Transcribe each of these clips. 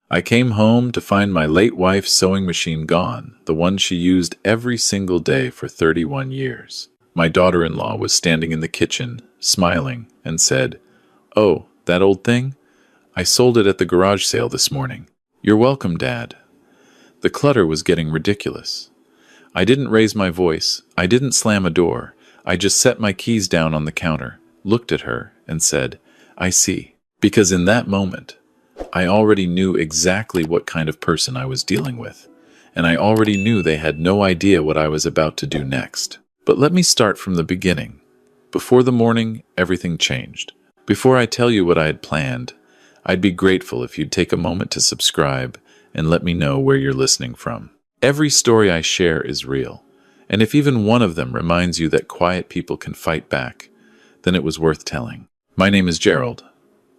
I came home to find my late wife's sewing machine gone, the one she used every single day for 31 years. My daughter-in-law was standing in the kitchen, smiling, and said, "Oh, that old thing? I sold it at the garage sale this morning." "You're welcome, Dad." The clutter was getting ridiculous. I didn't raise my voice. I didn't slam a door. I just set my keys down on the counter, looked at her, and said, "I see." Because in that moment, I already knew exactly what kind of person I was dealing with, and I already knew they had no idea what I was about to do next. But let me start from the beginning. Before the morning, everything changed. Before I tell you what I had planned, I'd be grateful if you'd take a moment to subscribe and let me know where you're listening from. Every story I share is real, and if even one of them reminds you that quiet people can fight back, then it was worth telling. My name is Gerald.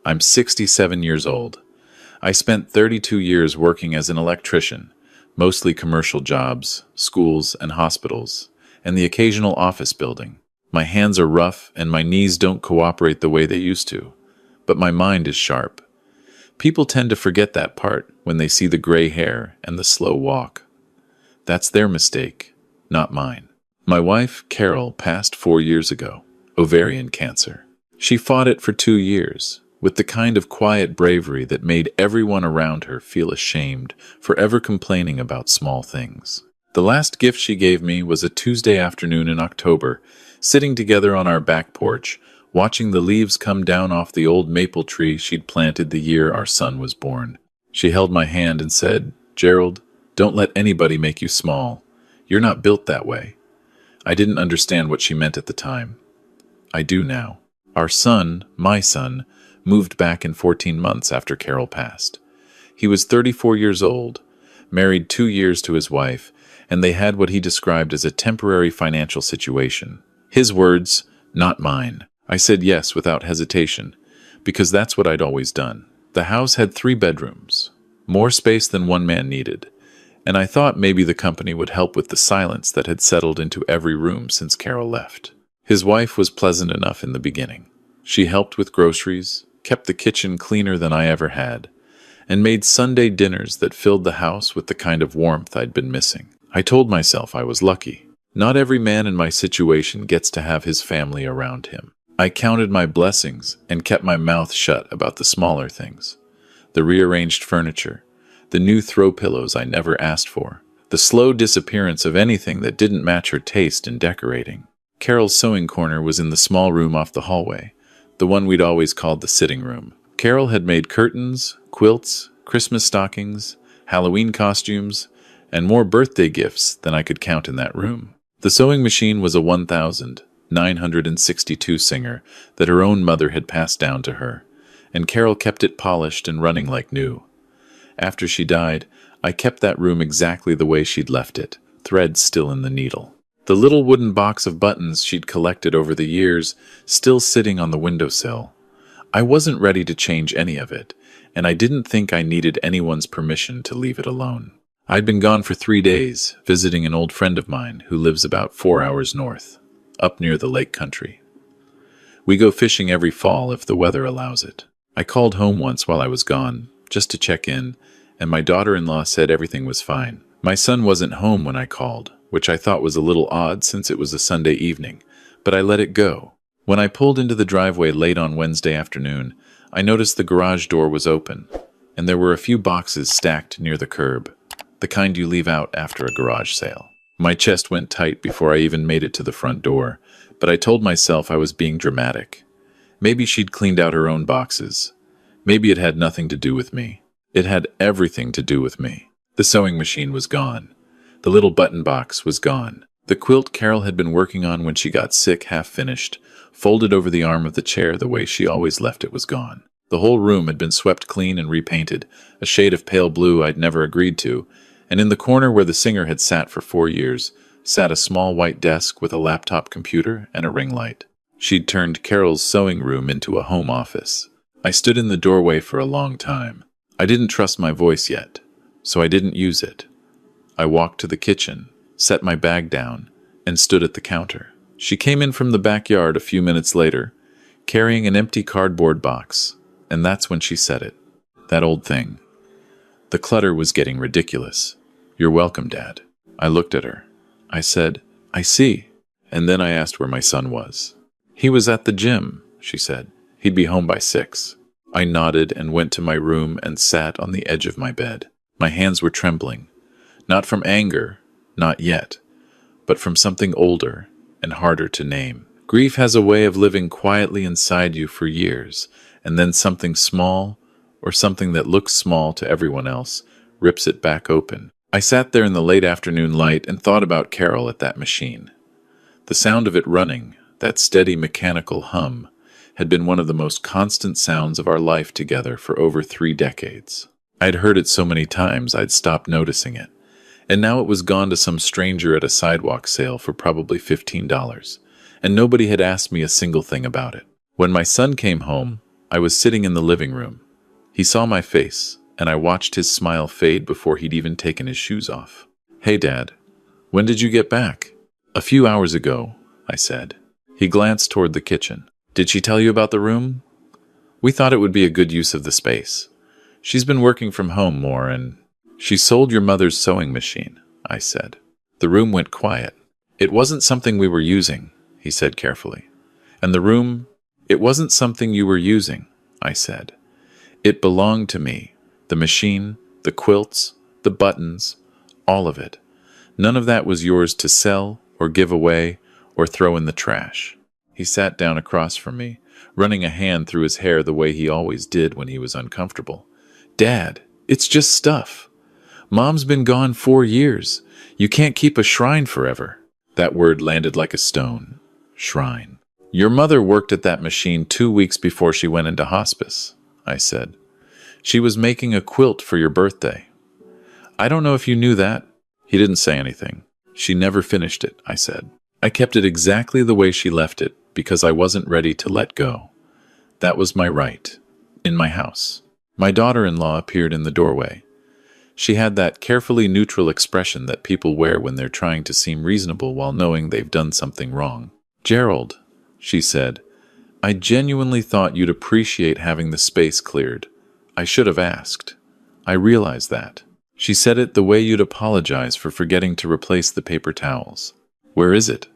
I'm 67 years old. I spent 32 years working as an electrician, mostly commercial jobs, schools, and hospitals, and the occasional office building. My hands are rough and my knees don't cooperate the way they used to, but my mind is sharp. People tend to forget that part when they see the gray hair and the slow walk. That's their mistake, not mine. My wife, Carol, passed 4 years ago, ovarian cancer. She fought it for 2 years, with the kind of quiet bravery that made everyone around her feel ashamed for ever complaining about small things. The last gift she gave me was a Tuesday afternoon in October, sitting together on our back porch, watching the leaves come down off the old maple tree she'd planted the year our son was born. She held my hand and said, "Gerald, don't let anybody make you small. You're not built that way." I didn't understand what she meant at the time. I do now. Our son, my son, moved back in 14 months after Carol passed. He was 34 years old, married 2 years to his wife, and they had what he described as a temporary financial situation. His words, not mine. I said yes without hesitation, because that's what I'd always done. The house had 3 bedrooms, more space than one man needed, and I thought maybe the company would help with the silence that had settled into every room since Carol left. His wife was pleasant enough in the beginning. She helped with groceries, kept the kitchen cleaner than I ever had, and made Sunday dinners that filled the house with the kind of warmth I'd been missing. I told myself I was lucky. Not every man in my situation gets to have his family around him. I counted my blessings and kept my mouth shut about the smaller things. The rearranged furniture, the new throw pillows I never asked for, the slow disappearance of anything that didn't match her taste in decorating. Carol's sewing corner was in the small room off the hallway, the one we'd always called the sitting room. Carol had made curtains, quilts, Christmas stockings, Halloween costumes, and more birthday gifts than I could count in that room. The sewing machine was a 1962 Singer that her own mother had passed down to her, and Carol kept it polished and running like new. After she died, I kept that room exactly the way she'd left it, thread still in the needle. The little wooden box of buttons she'd collected over the years still sitting on the windowsill. I wasn't ready to change any of it, and I didn't think I needed anyone's permission to leave it alone. I'd been gone for 3 days, visiting an old friend of mine who lives about 4 hours north, up near the lake country. We go fishing every fall if the weather allows it. I called home once while I was gone, just to check in, and my daughter-in-law said everything was fine. My son wasn't home when I called, which I thought was a little odd since it was a Sunday evening, but I let it go. When I pulled into the driveway late on Wednesday afternoon, I noticed the garage door was open, and there were a few boxes stacked near the curb, the kind you leave out after a garage sale. My chest went tight before I even made it to the front door, but I told myself I was being dramatic. Maybe she'd cleaned out her own boxes. Maybe it had nothing to do with me. It had everything to do with me. The sewing machine was gone. The little button box was gone. The quilt Carol had been working on when she got sick, half-finished, folded over the arm of the chair the way she always left it, was gone. The whole room had been swept clean and repainted, a shade of pale blue I'd never agreed to, and in the corner where the singer had sat for 4 years, sat a small white desk with a laptop computer and a ring light. She'd turned Carol's sewing room into a home office. I stood in the doorway for a long time. I didn't trust my voice yet, so I didn't use it. I walked to the kitchen, set my bag down, and stood at the counter. She came in from the backyard a few minutes later, carrying an empty cardboard box, and that's when she said it. "That old thing. The clutter was getting ridiculous. "You're welcome, Dad." I looked at her. I said, "I see." And then I asked where my son was. "He was at the gym," she said. "He'd be home by 6. I nodded and went to my room and sat on the edge of my bed. My hands were trembling. Not from anger, not yet, but from something older and harder to name. Grief has a way of living quietly inside you for years, and then something small, or something that looks small to everyone else, rips it back open. I sat there in the late afternoon light and thought about Carol at that machine. The sound of it running, that steady mechanical hum, had been one of the most constant sounds of our life together for over 3 decades. I'd heard it so many times I'd stopped noticing it, and now it was gone to some stranger at a sidewalk sale for probably $15, and nobody had asked me a single thing about it. When my son came home, I was sitting in the living room. He saw my face, and I watched his smile fade before he'd even taken his shoes off. "Hey, Dad, when did you get back?" "A few hours ago," I said. He glanced toward the kitchen. "Did she tell you about the room?" "We thought it would be a good use of the space. She's been working from home more, and she sold your mother's sewing machine," I said. The room went quiet. "It wasn't something we were using," he said carefully. "And the room, it wasn't something you were using," I said. "It belonged to me. The machine, the quilts, the buttons, all of it. None of that was yours to sell or give away or throw in the trash." He sat down across from me, running a hand through his hair the way he always did when he was uncomfortable. "Dad, it's just stuff. Mom's been gone 4 years. You can't keep a shrine forever." That word landed like a stone. Shrine. "Your mother worked at that machine 2 weeks before she went into hospice," I said. "She was making a quilt for your birthday. I don't know if you knew that." He didn't say anything. "She never finished it," I said. "I kept it exactly the way she left it because I wasn't ready to let go. That was my right. In my house." My daughter-in-law appeared in the doorway. She had that carefully neutral expression that people wear when they're trying to seem reasonable while knowing they've done something wrong. "Gerald," she said, "I genuinely thought you'd appreciate having the space cleared. I should have asked. I realize that." She said it the way you'd apologize for forgetting to replace the paper towels. "Where is it?"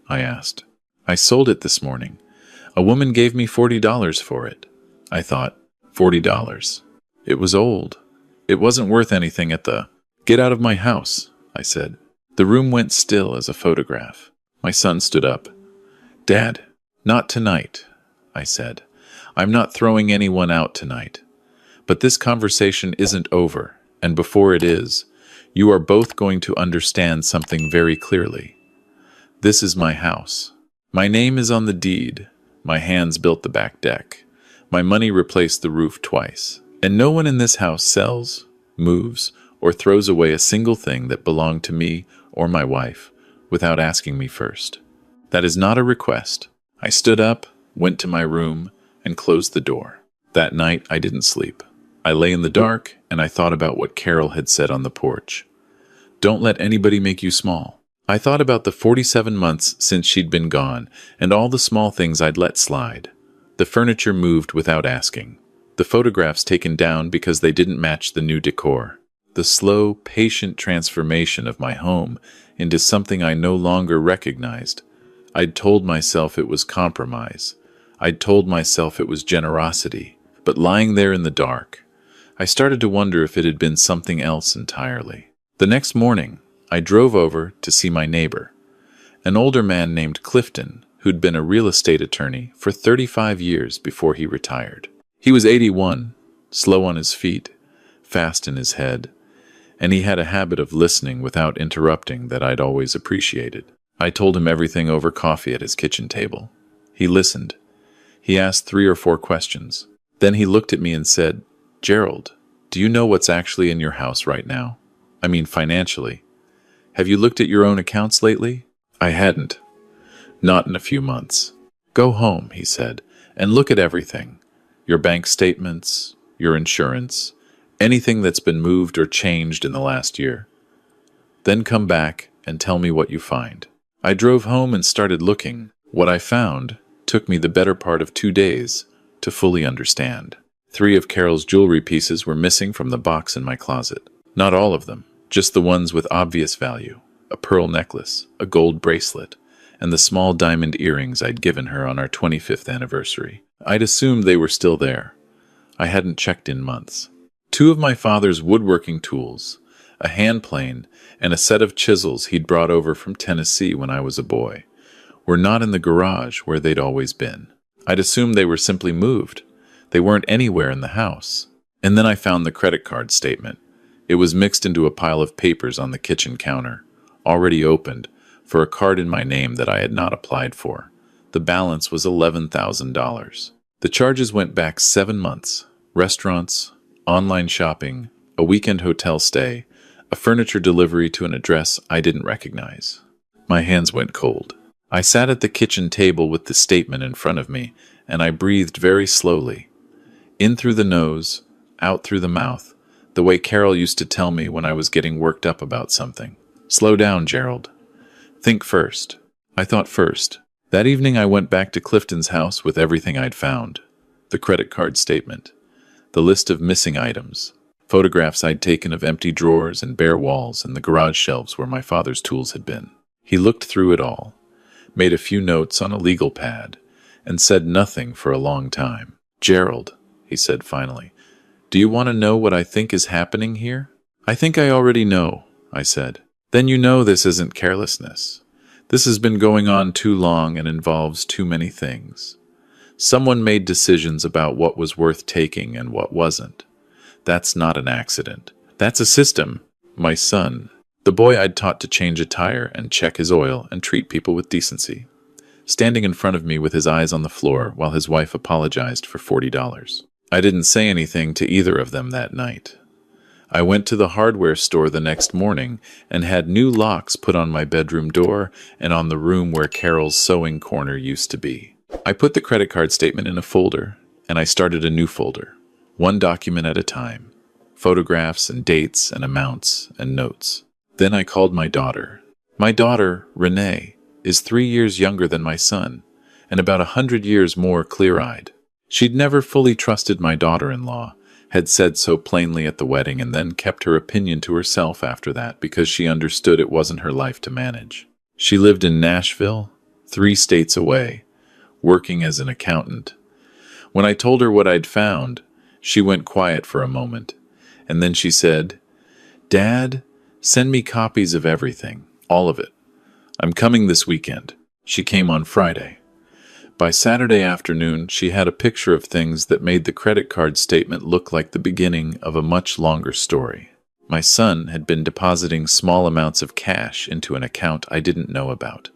I asked. "I sold it this morning. A woman gave me $40 for it." I thought, $40. It was old. It wasn't worth anything at the... "Get out of my house," I said. The room went still as a photograph. My son stood up. "Dad, not tonight," I said. "I'm not throwing anyone out tonight. But this conversation isn't over, and before it is, you are both going to understand something very clearly. This is my house. My name is on the deed. My hands built the back deck. My money replaced the roof twice. And no one in this house sells, moves, or throws away a single thing that belonged to me or my wife without asking me first. That is not a request." I stood up, went to my room, and closed the door. That night, I didn't sleep. I lay in the dark, and I thought about what Carol had said on the porch. "Don't let anybody make you small." I thought about the 47 months since she'd been gone, and all the small things I'd let slide. The furniture moved without asking. The photographs taken down because they didn't match the new decor. The slow, patient transformation of my home into something I no longer recognized. I'd told myself it was compromise. I'd told myself it was generosity. But lying there in the dark, I started to wonder if it had been something else entirely. The next morning, I drove over to see my neighbor, an older man named Clifton, who'd been a real estate attorney for 35 years before he retired. He was 81, slow on his feet, fast in his head, and he had a habit of listening without interrupting that I'd always appreciated. I told him everything over coffee at his kitchen table. He listened. He asked 3 or 4 questions. Then he looked at me and said, "Gerald, do you know what's actually in your house right now? I mean financially. Have you looked at your own accounts lately?" I hadn't. "Not in a few months." "Go home," he said, "and look at everything. Your bank statements, your insurance, anything that's been moved or changed in the last year. Then come back and tell me what you find." I drove home and started looking. What I found took me the better part of 2 days to fully understand. 3 of Carol's jewelry pieces were missing from the box in my closet. Not all of them, just the ones with obvious value. A pearl necklace, a gold bracelet, and the small diamond earrings I'd given her on our 25th anniversary. I'd assumed they were still there. I hadn't checked in months. 2 of my father's woodworking tools, a hand plane, and a set of chisels he'd brought over from Tennessee when I was a boy, were not in the garage where they'd always been. I'd assumed they were simply moved. They weren't anywhere in the house. And then I found the credit card statement. It was mixed into a pile of papers on the kitchen counter, already opened, for a card in my name that I had not applied for. The balance was $11,000. The charges went back 7 months. Restaurants, online shopping, a weekend hotel stay, a furniture delivery to an address I didn't recognize. My hands went cold. I sat at the kitchen table with the statement in front of me, and I breathed very slowly. In through the nose, out through the mouth, the way Carol used to tell me when I was getting worked up about something. Slow down, Gerald. Think first. I thought first. That evening I went back to Clifton's house with everything I'd found. The credit card statement. The list of missing items. Photographs I'd taken of empty drawers and bare walls and the garage shelves where my father's tools had been. He looked through it all, made a few notes on a legal pad, and said nothing for a long time. Gerald, he said finally, do you want to know what I think is happening here? I think I already know, I said. Then you know this isn't carelessness. This has been going on too long and involves too many things. Someone made decisions about what was worth taking and what wasn't. That's not an accident. That's a system. My son, the boy I'd taught to change a tire and check his oil and treat people with decency, standing in front of me with his eyes on the floor while his wife apologized for $40. I didn't say anything to either of them that night. I went to the hardware store the next morning and had new locks put on my bedroom door and on the room where Carol's sewing corner used to be. I put the credit card statement in a folder, and I started a new folder, one document at a time, photographs and dates and amounts and notes. Then I called my daughter. My daughter, Renee, is 3 years younger than my son, and about 100 years more clear-eyed. She'd never fully trusted my daughter-in-law, had said so plainly at the wedding, and then kept her opinion to herself after that because she understood it wasn't her life to manage. She lived in Nashville, 3 states away, working as an accountant. When I told her what I'd found, she went quiet for a moment, and then she said, Dad, send me copies of everything, all of it. I'm coming this weekend. She came on Friday. By Saturday afternoon, she had a picture of things that made the credit card statement look like the beginning of a much longer story. My son had been depositing small amounts of cash into an account I didn't know about.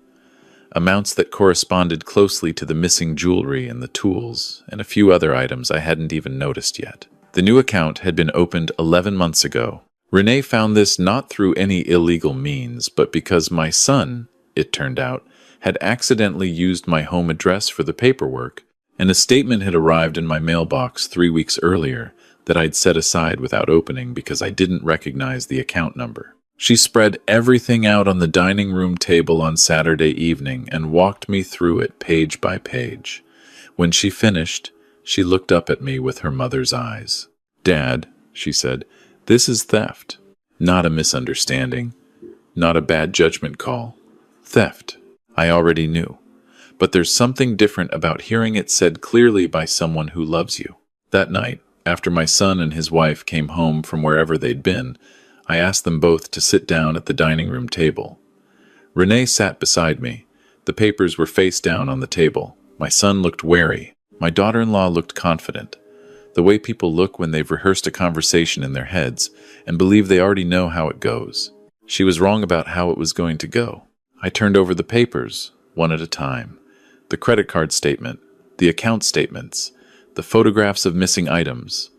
Amounts that corresponded closely to the missing jewelry and the tools, and a few other items I hadn't even noticed yet. The new account had been opened 11 months ago. Renee found this not through any illegal means, but because my son, it turned out, had accidentally used my home address for the paperwork, and a statement had arrived in my mailbox 3 weeks earlier that I'd set aside without opening because I didn't recognize the account number. She spread everything out on the dining room table on Saturday evening and walked me through it page by page. When she finished, she looked up at me with her mother's eyes. Dad, she said, this is theft. Not a misunderstanding. Not a bad judgment call. Theft. I already knew. But there's something different about hearing it said clearly by someone who loves you. That night, after my son and his wife came home from wherever they'd been, I asked them both to sit down at the dining room table. Renee sat beside me. The papers were face down on the table. My son looked wary. My daughter-in-law looked confident. The way people look when they've rehearsed a conversation in their heads and believe they already know how it goes. She was wrong about how it was going to go. I turned over the papers, one at a time. The credit card statement, the account statements, the photographs of missing items.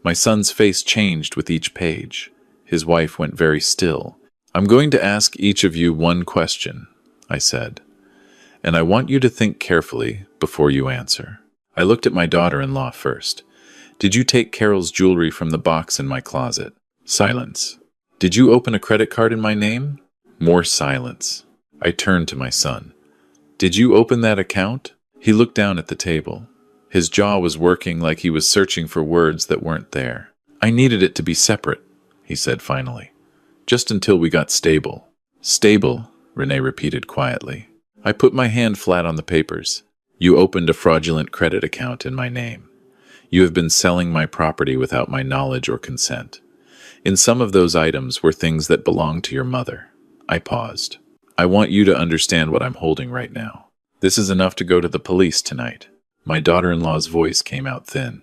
My son's face changed with each page. His wife went very still. I'm going to ask each of you one question, I said, and I want you to think carefully before you answer. I looked at my daughter-in-law first. Did you take Carol's jewelry from the box in my closet? Silence. Did you open a credit card in my name? More silence. I turned to my son. Did you open that account? He looked down at the table. His jaw was working like he was searching for words that weren't there. I needed it to be separate, he said finally. Just until we got stable. Stable, Renee repeated quietly. I put my hand flat on the papers. You opened a fraudulent credit account in my name. You have been selling my property without my knowledge or consent. In some of those items were things that belonged to your mother. I paused. I want you to understand what I'm holding right now. This is enough to go to the police tonight. My daughter-in-law's voice came out thin.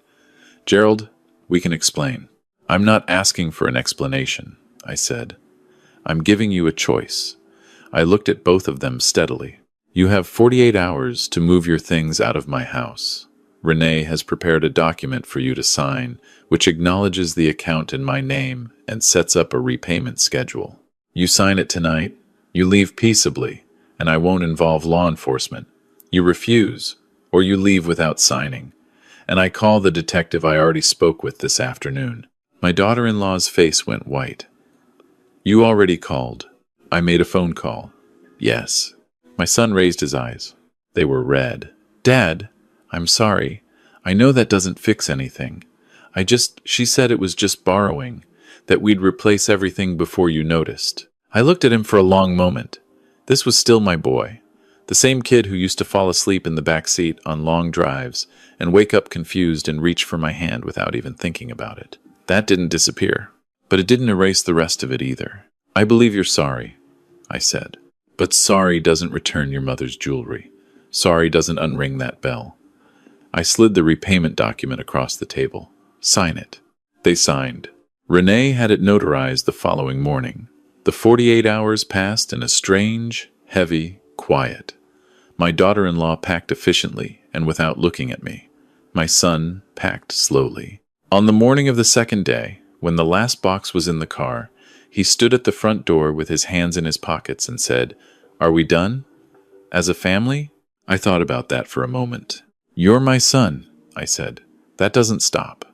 Gerald, we can explain. I'm not asking for an explanation, I said. I'm giving you a choice. I looked at both of them steadily. You have 48 hours to move your things out of my house. Renee has prepared a document for you to sign, which acknowledges the account in my name and sets up a repayment schedule. You sign it tonight, you leave peaceably, and I won't involve law enforcement. You refuse, or you leave without signing, and I call the detective I already spoke with this afternoon. My daughter-in-law's face went white. You already called. I made a phone call. Yes. My son raised his eyes. They were red. Dad, I'm sorry. I know that doesn't fix anything. She said it was just borrowing, that we'd replace everything before you noticed. I looked at him for a long moment. This was still my boy. The same kid who used to fall asleep in the back seat on long drives and wake up confused and reach for my hand without even thinking about it. That didn't disappear, but it didn't erase the rest of it either. I believe you're sorry, I said. But sorry doesn't return your mother's jewelry. Sorry doesn't unring that bell. I slid the repayment document across the table. Sign it. They signed. Renee had it notarized the following morning. The 48 hours passed in a strange, heavy quiet. My daughter-in-law packed efficiently and without looking at me. My son packed slowly. On the morning of the second day, when the last box was in the car, he stood at the front door with his hands in his pockets and said, "Are we done? As a family?" I thought about that for a moment. "You're my son," I said. "That doesn't stop.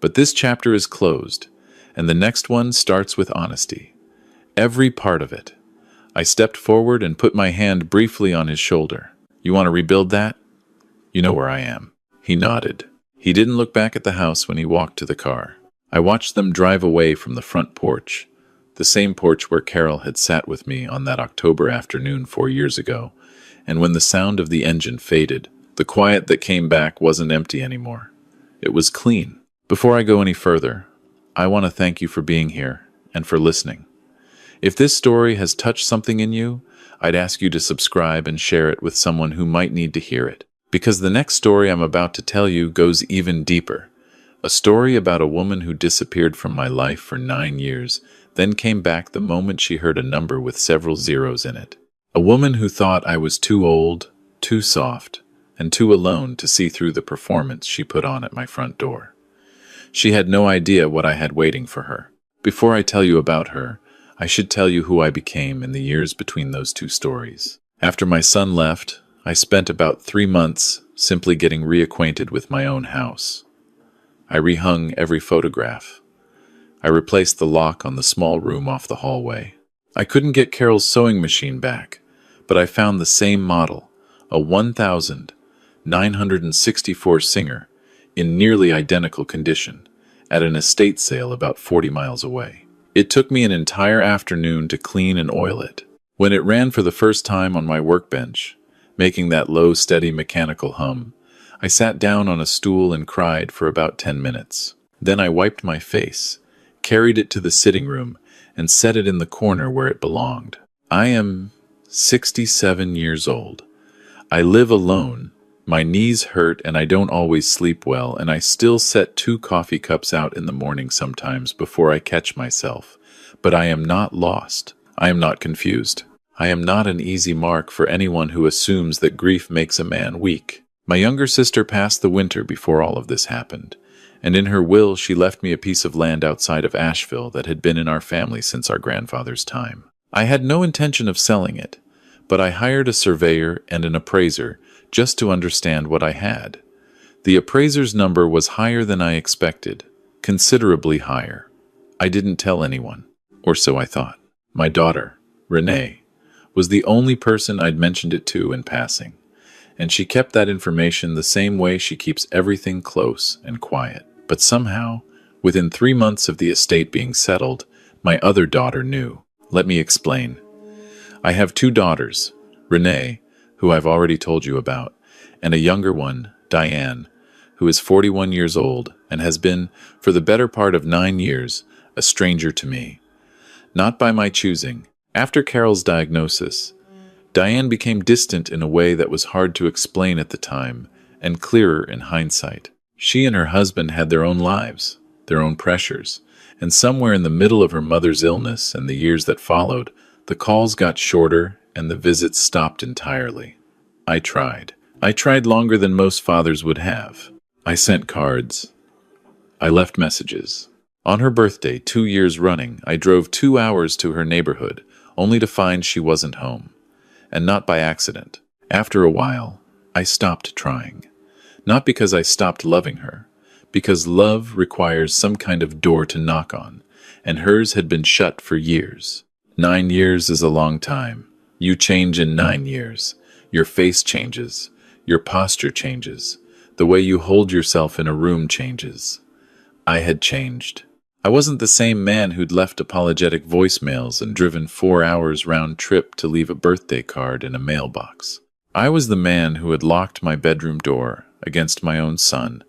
But this chapter is closed, and the next one starts with honesty. Every part of it." I stepped forward and put my hand briefly on his shoulder. "You want to rebuild that? You know where I am." He nodded. He didn't look back at the house when he walked to the car. I watched them drive away from the front porch, the same porch where Carol had sat with me on that October afternoon 4 years ago, and when the sound of the engine faded, the quiet that came back wasn't empty anymore. It was clean. Before I go any further, I want to thank you for being here and for listening. If this story has touched something in you, I'd ask you to subscribe and share it with someone who might need to hear it. Because the next story I'm about to tell you goes even deeper. A story about a woman who disappeared from my life for 9 years, then came back the moment she heard a number with several zeros in it. A woman who thought I was too old, too soft, and too alone to see through the performance she put on at my front door. She had no idea what I had waiting for her. Before I tell you about her, I should tell you who I became in the years between those two stories. After my son left, I spent about 3 months simply getting reacquainted with my own house. I rehung every photograph. I replaced the lock on the small room off the hallway. I couldn't get Carol's sewing machine back, but I found the same model, a 1964 Singer, in nearly identical condition, at an estate sale about 40 miles away. It took me an entire afternoon to clean and oil it. When it ran for the first time on my workbench, making that low, steady mechanical hum, I sat down on a stool and cried for about 10 minutes. Then I wiped my face, carried it to the sitting room, and set it in the corner where it belonged. I am 67 years old. I live alone. My knees hurt and I don't always sleep well, and I still set 2 coffee cups out in the morning sometimes before I catch myself. But I am not lost. I am not confused. I am not an easy mark for anyone who assumes that grief makes a man weak. My younger sister passed the winter before all of this happened, and in her will she left me a piece of land outside of Asheville that had been in our family since our grandfather's time. I had no intention of selling it, but I hired a surveyor and an appraiser just to understand what I had. The appraiser's number was higher than I expected, considerably higher. I didn't tell anyone, or so I thought. My daughter, Renee, was the only person I'd mentioned it to in passing, and she kept that information the same way she keeps everything close and quiet. But somehow, within 3 months of the estate being settled, my other daughter knew. Let me explain. I have 2 daughters, Renee, who I've already told you about, and a younger one, Diane, who is 41 years old and has been, for the better part of 9 years, a stranger to me. Not by my choosing. After Carol's diagnosis, Diane became distant in a way that was hard to explain at the time and clearer in hindsight. She and her husband had their own lives, their own pressures, and somewhere in the middle of her mother's illness and the years that followed, the calls got shorter and the visits stopped entirely. I tried. I tried longer than most fathers would have. I sent cards. I left messages. On her birthday, 2 years running, I drove 2 hours to her neighborhood, only to find she wasn't home. And not by accident. After a while, I stopped trying. Not because I stopped loving her, because love requires some kind of door to knock on, and hers had been shut for years. 9 years is a long time. You change in 9 years. Your face changes. Your posture changes. The way you hold yourself in a room changes. I had changed. I wasn't the same man who'd left apologetic voicemails and driven 4 hours round trip to leave a birthday card in a mailbox. I was the man who had locked my bedroom door against my own son,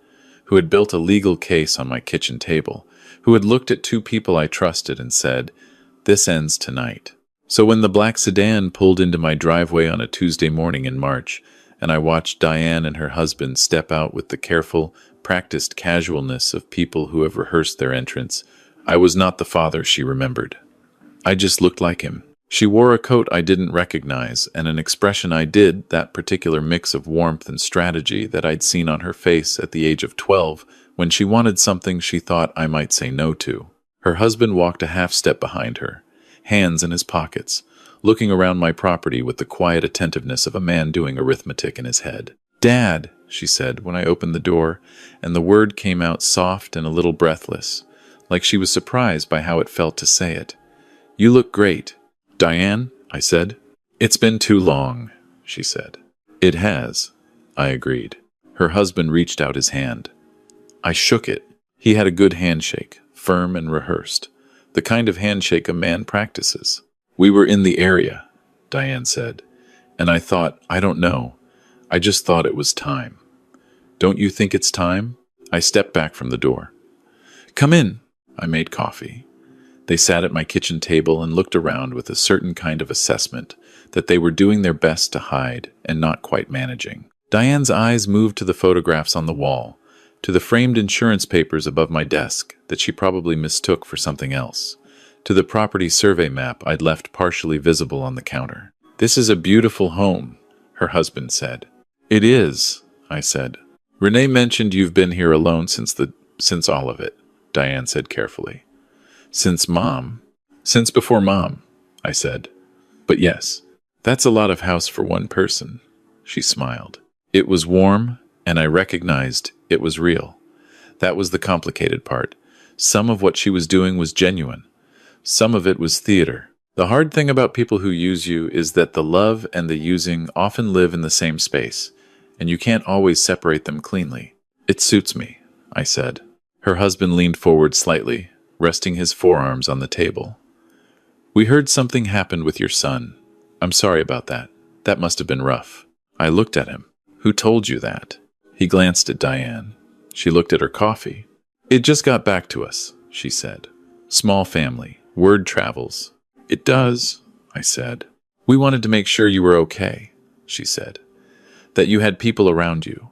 who had built a legal case on my kitchen table, who had looked at 2 people I trusted and said, "This ends tonight." So when the black sedan pulled into my driveway on a Tuesday morning in March, and I watched Diane and her husband step out with the careful, practiced casualness of people who have rehearsed their entrance, I was not the father she remembered. I just looked like him. She wore a coat I didn't recognize and an expression I did, that particular mix of warmth and strategy that I'd seen on her face at the age of 12 when she wanted something she thought I might say no to. Her husband walked a half step behind her, hands in his pockets, looking around my property with the quiet attentiveness of a man doing arithmetic in his head. "Dad," she said when I opened the door, and the word came out soft and a little breathless, like she was surprised by how it felt to say it. "You look great." "Diane," I said. "It's been too long," she said. "It has," I agreed. Her husband reached out his hand. I shook it. He had a good handshake, firm and rehearsed, the kind of handshake a man practices. "We were in the area," Diane said, and I thought, I don't know. I just thought it was time. "Don't you think it's time?" I stepped back from the door. "Come in." I made coffee. They sat at my kitchen table and looked around with a certain kind of assessment that they were doing their best to hide and not quite managing. Diane's eyes moved to the photographs on the wall, to the framed insurance papers above my desk that she probably mistook for something else, to the property survey map I'd left partially visible on the counter. "This is a beautiful home," her husband said. "It is," I said. "Renee mentioned you've been here alone since all of it," Diane said carefully. Since before Mom, I said. "But yes, that's a lot of house for one person," she smiled. It was warm, and I recognized it was real. That was the complicated part. Some of what she was doing was genuine. Some of it was theater. The hard thing about people who use you is that the love and the using often live in the same space, and you can't always separate them cleanly. "It suits me," I said. Her husband leaned forward slightly, resting his forearms on the table. "We heard something happened with your son. I'm sorry about that. That must have been rough." I looked at him. "Who told you that?" He glanced at Diane. She looked at her coffee. "It just got back to us," she said. "Small family. Word travels." "It does," I said. "We wanted to make sure you were okay," she said. "That you had people around you.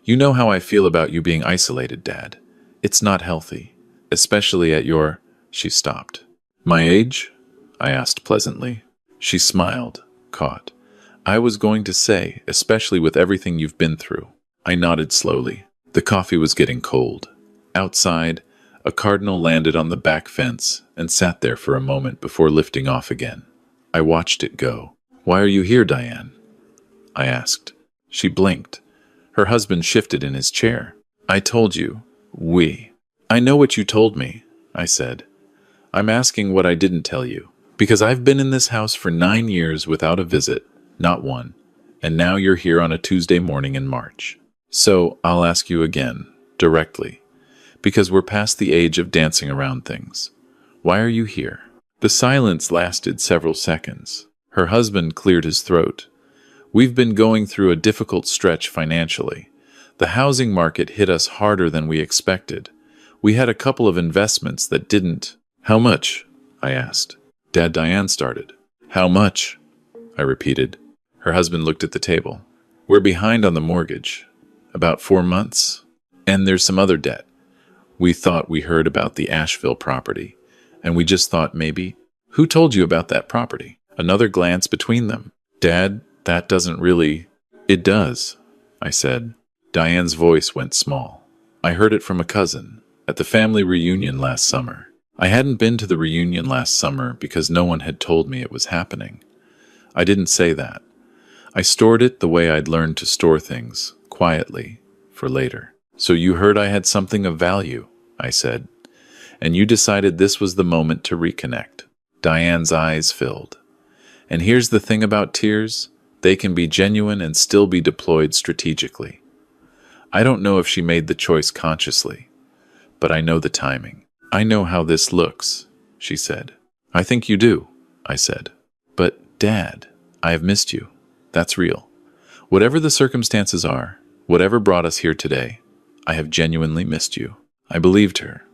You know how I feel about you being isolated, Dad. It's not healthy. Especially at your—" She stopped. "My age?" I asked pleasantly. She smiled, caught. "I was going to say, especially with everything you've been through." I nodded slowly. The coffee was getting cold. Outside, a cardinal landed on the back fence and sat there for a moment before lifting off again. I watched it go. "Why are you here, Diane?" I asked. She blinked. Her husband shifted in his chair. "I told you. I know what you told me," I said. "I'm asking what I didn't tell you, because I've been in this house for 9 years without a visit, not one, And now you're here on a Tuesday morning in March. So I'll ask you again, directly, because we're past the age of dancing around things. Why are you here? The silence lasted several seconds. Her husband cleared his throat. We've been going through a difficult stretch financially. The housing market hit us harder than we expected. We had a couple of investments that didn't. How much? I asked. Dad, Diane started. How much? I repeated. Her husband looked at the table. We're behind on the mortgage. About 4 months. And there's some other debt. We thought we heard about the Asheville property, and we just thought maybe. Who told you about that property? Another glance between them. Dad, that doesn't really. It does, I said. Diane's voice went small. I heard it from a cousin at the family reunion last summer. I hadn't been to the reunion last summer because no one had told me it was happening. I didn't say that. I stored it the way I'd learned to store things, quietly, for later. So you heard I had something of value, I said, and you decided this was the moment to reconnect. Diane's eyes filled. And here's the thing about tears, they can be genuine and still be deployed strategically. I don't know if she made the choice consciously, but I know the timing. I know how this looks, she said. I think you do, I said. But, Dad, I have missed you. That's real. Whatever the circumstances are, whatever brought us here today, I have genuinely missed you. I believed her.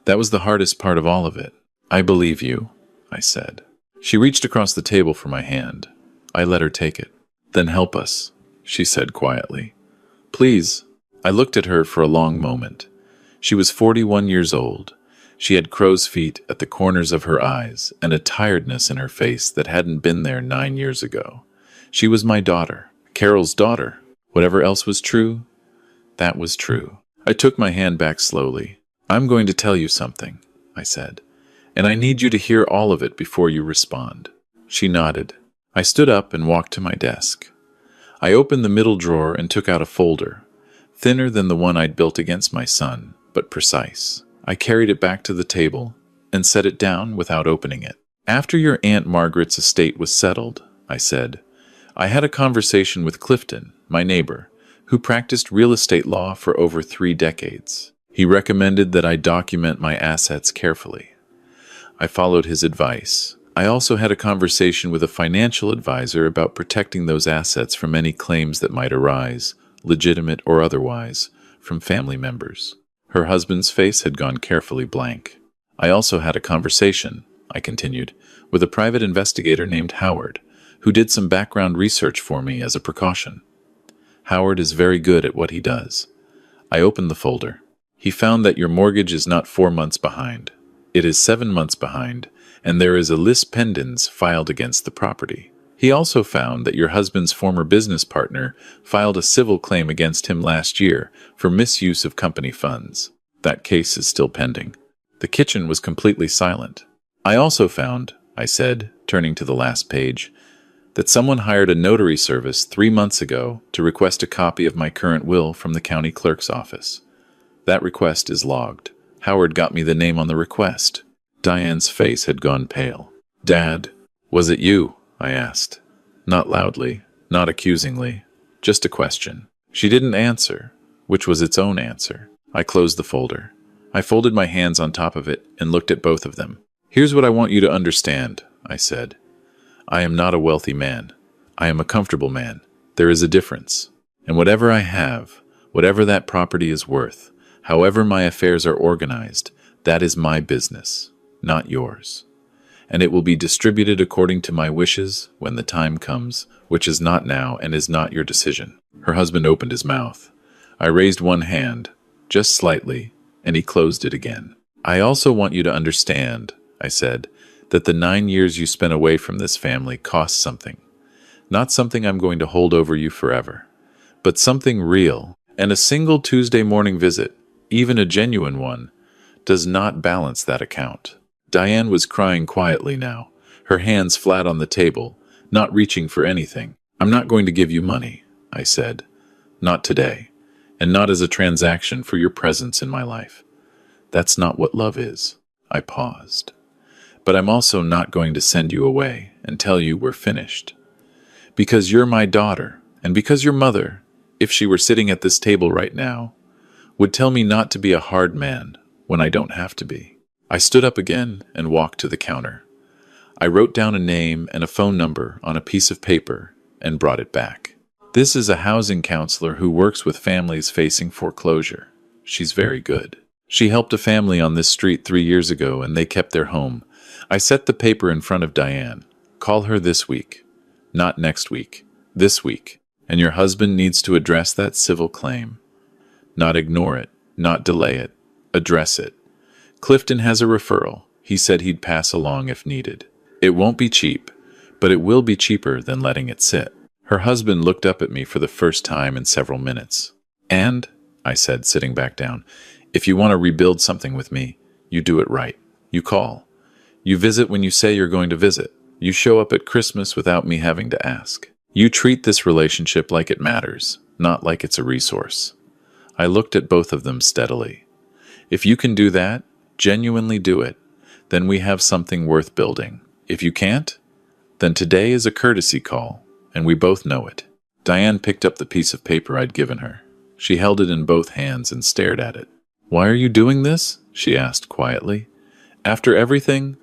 That was the hardest part of all of it. I believe you, I said. She reached across the table for my hand. I let her take it. Then help us, she said quietly. Please. I looked at her for a long moment. She was 41 years old. She had crow's feet at the corners of her eyes and a tiredness in her face that hadn't been there 9 years ago. She was my daughter, Carol's daughter. Whatever else was true, that was true. I took my hand back slowly. I'm going to tell you something, I said, and I need you to hear all of it before you respond. She nodded. I stood up and walked to my desk. I opened the middle drawer and took out a folder, thinner than the one I'd built against my son, but precise. I carried it back to the table and set it down without opening it. After your Aunt Margaret's estate was settled, I said, I had a conversation with Clifton, my neighbor, who practiced real estate law for over 3 decades. He recommended that I document my assets carefully. I followed his advice. I also had a conversation with a financial advisor about protecting those assets from any claims that might arise, legitimate or otherwise, from family members. Her husband's face had gone carefully blank. I also had a conversation, I continued, with a private investigator named Howard, who did some background research for me as a precaution. Howard is very good at what he does. I opened the folder. He found that your mortgage is not 4 months behind. It is 7 months behind, and there is a lis pendens filed against the property. He also found that your husband's former business partner filed a civil claim against him last year for misuse of company funds. That case is still pending. The kitchen was completely silent. I also found, I said, turning to the last page, that someone hired a notary service 3 months ago to request a copy of my current will from the county clerk's office. That request is logged. Howard got me the name on the request. Diane's face had gone pale. Dad, was it you? I asked. Not loudly, not accusingly, just a question. She didn't answer, which was its own answer. I closed the folder. I folded my hands on top of it and looked at both of them. Here's what I want you to understand, I said. I am not a wealthy man. I am a comfortable man. There is a difference. And whatever I have, whatever that property is worth, however my affairs are organized, that is my business, not yours. And it will be distributed according to my wishes when the time comes, which is not now and is not your decision. Her husband opened his mouth. I raised one hand, just slightly, and he closed it again. I also want you to understand, I said, that the 9 years you spent away from this family cost something. Not something I'm going to hold over you forever, but something real. And a single Tuesday morning visit, even a genuine one, does not balance that account. Diane was crying quietly now, her hands flat on the table, not reaching for anything. I'm not going to give you money, I said. Not today, and not as a transaction for your presence in my life. That's not what love is. I paused. But I'm also not going to send you away and tell you we're finished. Because you're my daughter, and because your mother, if she were sitting at this table right now, would tell me not to be a hard man when I don't have to be. I stood up again and walked to the counter. I wrote down a name and a phone number on a piece of paper and brought it back. This is a housing counselor who works with families facing foreclosure. She's very good. She helped a family on this street 3 years ago and they kept their home. I set the paper in front of Diane. Call her this week. Not next week. This week. And your husband needs to address that civil claim. Not ignore it. Not delay it. Address it. Clifton has a referral. He said he'd pass along if needed. It won't be cheap, but it will be cheaper than letting it sit. Her husband looked up at me for the first time in several minutes. And, I said, sitting back down, if you want to rebuild something with me, you do it right. You call. You visit when you say you're going to visit. You show up at Christmas without me having to ask. You treat this relationship like it matters, not like it's a resource. I looked at both of them steadily. If you can do that, genuinely do it, then we have something worth building. If you can't, then today is a courtesy call, and we both know it. Diane picked up the piece of paper I'd given her. She held it in both hands and stared at it. Why are you doing this? She asked quietly. After everything?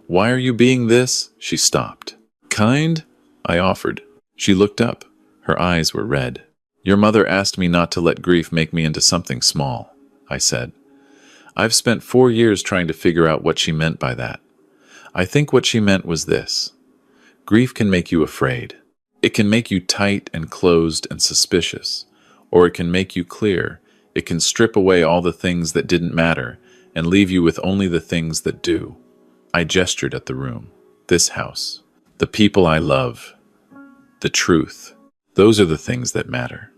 Why are you being this? She stopped. Kind? I offered. She looked up. Her eyes were red. Your mother asked me not to let grief make me into something small, I said. I've spent 4 years trying to figure out what she meant by that. I think what she meant was this. Grief can make you afraid. It can make you tight and closed and suspicious. Or it can make you clear. It can strip away all the things that didn't matter and leave you with only the things that do. I gestured at the room. This house. The people I love. The truth. Those are the things that matter.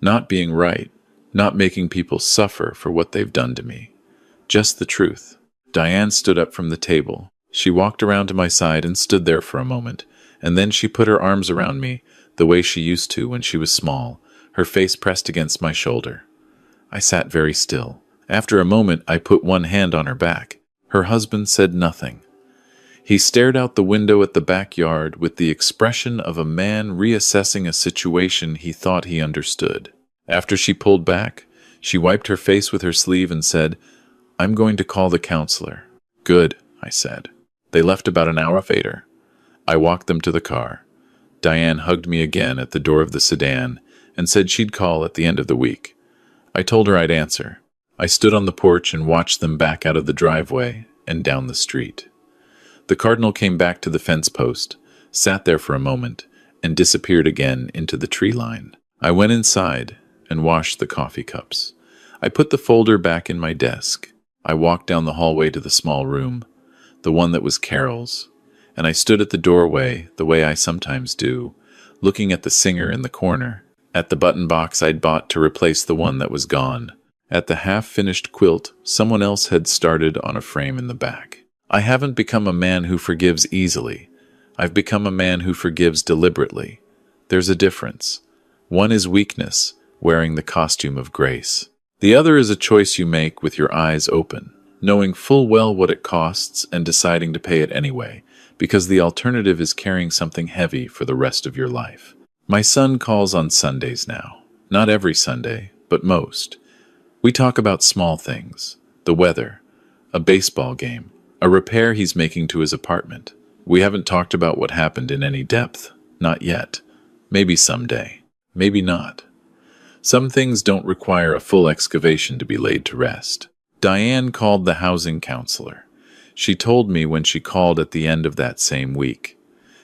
Not being right. Not making people suffer for what they've done to me. Just the truth. Diane stood up from the table. She walked around to my side and stood there for a moment, and then she put her arms around me the way she used to when she was small, her face pressed against my shoulder. I sat very still. After a moment, I put one hand on her back. Her husband said nothing. He stared out the window at the backyard with the expression of a man reassessing a situation he thought he understood. After she pulled back, she wiped her face with her sleeve and said, I'm going to call the counselor. Good, I said. They left about an hour later. I walked them to the car. Diane hugged me again at the door of the sedan and said she'd call at the end of the week. I told her I'd answer. I stood on the porch and watched them back out of the driveway and down the street. The cardinal came back to the fence post, sat there for a moment, and disappeared again into the tree line. I went inside and washed the coffee cups. I put the folder back in my desk. I walked down the hallway to the small room, the one that was Carol's, and I stood at the doorway the way I sometimes do, looking at the singer in the corner, at the button box I'd bought to replace the one that was gone, at the half-finished quilt someone else had started on a frame in the back. I haven't become a man who forgives easily. I've become a man who forgives deliberately. There's a difference. One is weakness, wearing the costume of grace. The other is a choice you make with your eyes open, knowing full well what it costs and deciding to pay it anyway, because the alternative is carrying something heavy for the rest of your life. My son calls on Sundays now. Not every Sunday, but most. We talk about small things, the weather, a baseball game, a repair he's making to his apartment. We haven't talked about what happened in any depth, not yet. Maybe someday, maybe not. Some things don't require a full excavation to be laid to rest. Diane called the housing counselor. She told me when she called at the end of that same week.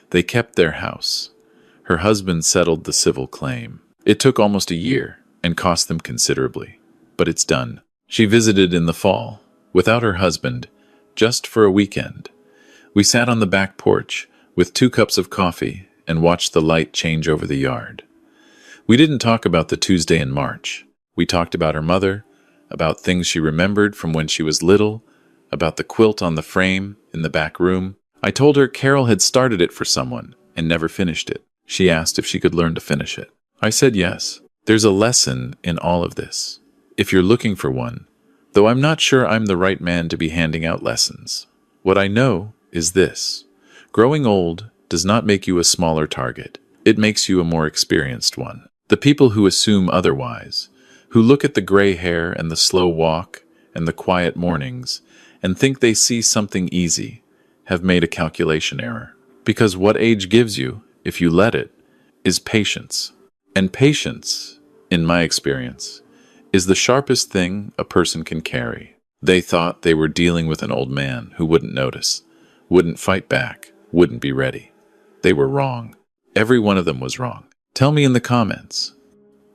They kept their house. Her husband settled the civil claim. It took almost a year and cost them considerably, but it's done. She visited in the fall, without her husband, just for a weekend. We sat on the back porch with 2 cups of coffee and watched the light change over the yard. We didn't talk about the Tuesday in March. We talked about her mother, about things she remembered from when she was little, about the quilt on the frame in the back room. I told her Carol had started it for someone and never finished it. She asked if she could learn to finish it. I said yes. There's a lesson in all of this, if you're looking for one, though I'm not sure I'm the right man to be handing out lessons. What I know is this. Growing old does not make you a smaller target. It makes you a more experienced one. The people who assume otherwise, who look at the gray hair and the slow walk and the quiet mornings and think they see something easy, have made a calculation error. Because what age gives you, if you let it, is patience. And patience, in my experience, is the sharpest thing a person can carry. They thought they were dealing with an old man who wouldn't notice, wouldn't fight back, wouldn't be ready. They were wrong. Every one of them was wrong. Tell me in the comments,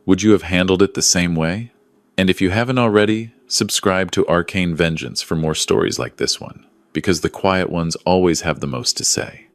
would you have handled it the same way? And if you haven't already, subscribe to Arcane Vengeance for more stories like this one, because the quiet ones always have the most to say.